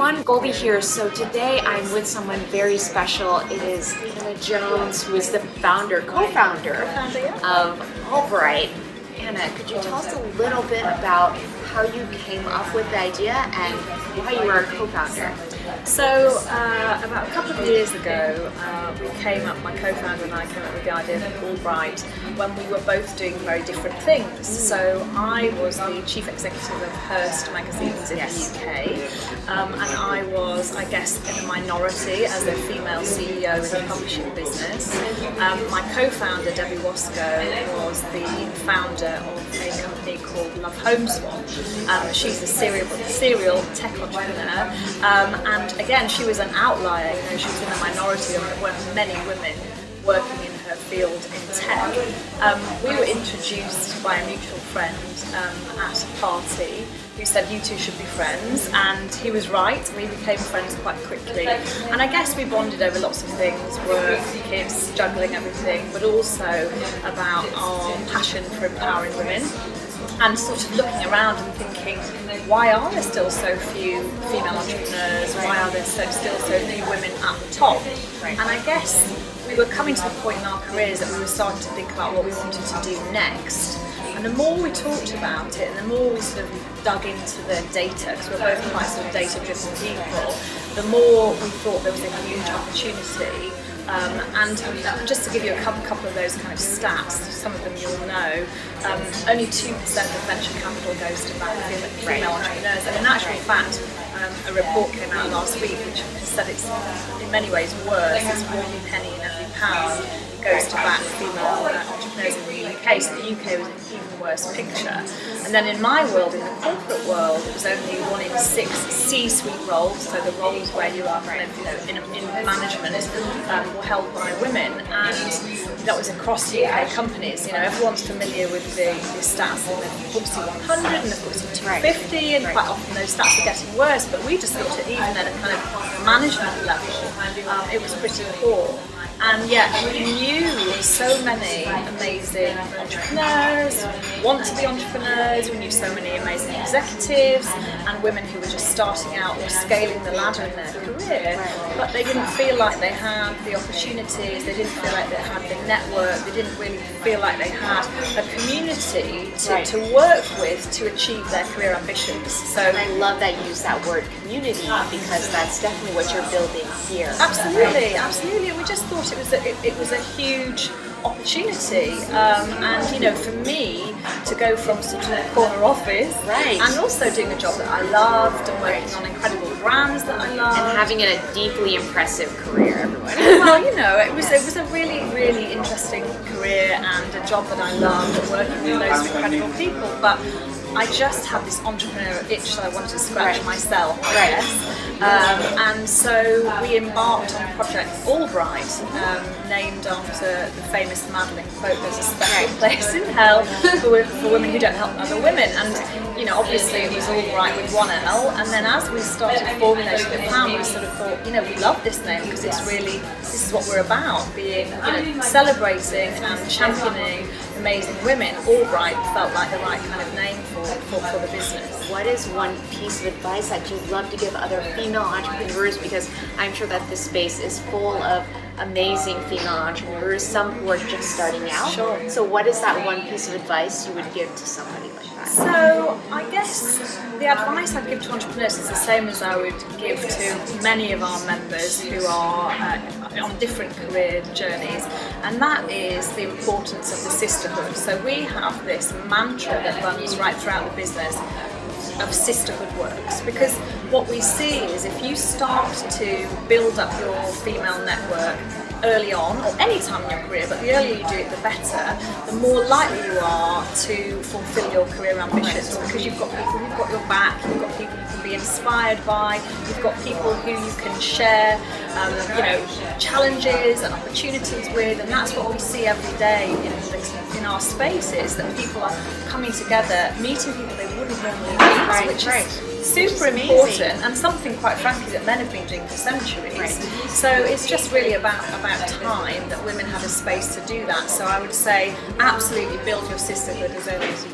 everyone, Goldie here. So today I'm with someone very special. It is Anna Jones, who is the co-founder of Allbright. Anna, could you tell us a little bit about how you came up with the idea and why you are a co-founder? So about a couple of years ago, my co-founder and I came up with the idea of Allbright when we were both doing very different things. So I was the chief executive of Hearst magazines in the UK, and I was, I guess, in a minority as a female CEO in the publishing business. My co-founder, Debbie Wasco, was the founder of a company called Love Home Swap. She's a serial tech entrepreneur, and again, she was an outlier. You know, she was in the minority. There weren't many women working in her field in tech. We were introduced by a mutual friend at a party who said, "You two should be friends," and he was right. We became friends quite quickly, and I guess we bonded over lots of things: work, kids, juggling everything, but also about our passion for empowering women. And sort of looking around and thinking, why are there still so few female entrepreneurs? Why are there still so few women at the top? And I guess we were coming to the point in our careers that we were starting to think about what we wanted to do next. And the more we talked about it, and the more we sort of dug into the data, because we're both quite sort of data-driven people, the more we thought there was a huge opportunity. And just to give you a couple of those kind of stats, some of them you'll know, only 2% of venture capital goes to back female entrepreneurs. And in actual fact, a report came out last week which said it's in many ways worse. It's 1 penny in every pound goes to back female entrepreneurs in the UK. So the UK was an even worse picture. And then in my world, in the corporate world, it was only 1 in 6 C-suite roles, so the roles where you are kind of, in management, were held by women, and that was across UK companies. You know, everyone's familiar with the stats in the FTSE 100 and the FTSE 250, and quite often those stats are getting worse. But we just looked at even at a kind of management level, it was pretty poor. And yet we knew so many amazing entrepreneurs, want to be entrepreneurs, we knew so many amazing executives and women who were just starting out or scaling the ladder in their career, but they didn't feel like they had the opportunities, they didn't feel like they had the network, they didn't really feel like they had a community to work with to achieve their career ambitions. So I love that you use that word community, because that's definitely what you're building here. Absolutely, absolutely. We just thought it was a huge opportunity, and you know, for me to go from sort of a corner office and also doing a job that I loved and working on incredible brands that I loved and having a deeply impressive career, everyone. Well, you know, it was a really, really interesting career and a job that I loved, and working with those incredible people, but I just had this entrepreneurial itch that I wanted to scratch myself, I guess. And so we embarked on Project Allbright, named after the famous Madeline quote, "There's a special place in hell for women who don't help other women." And you know, obviously it was Allbright with one L. And then as we started formulating the plan, we sort of thought, you know, we love this name because this is what we're about, being, you know, celebrating and championing amazing women. Allbright felt like the right kind of name for the business. What is one piece of advice that you'd love to give other female entrepreneurs? Because I'm sure that this space is full of amazing female entrepreneurs, some who are just starting out. Sure. So what is that one piece of advice you would give to somebody like that? So I guess the advice I'd give to entrepreneurs is the same as I would give to many of our members who are on different career journeys, and that is the importance of the sisterhood. So we have this mantra that runs right throughout the business of sisterhood works, because what we see is if you start to build up your female network early on, or any time in your career, but the earlier you do it the better, the more likely you are to fulfill your career ambitions, because you've got people who've got your back, you've got people you can be inspired by, you've got people who you can share you know, challenges and opportunities with, and that's what we see every day in our spaces, that people are coming together, meeting people they wouldn't normally meet, which is super important, and something quite frankly that men have been doing for centuries. So it's just really about time that women have a space to do that. So I would say absolutely build your sisterhood as early as you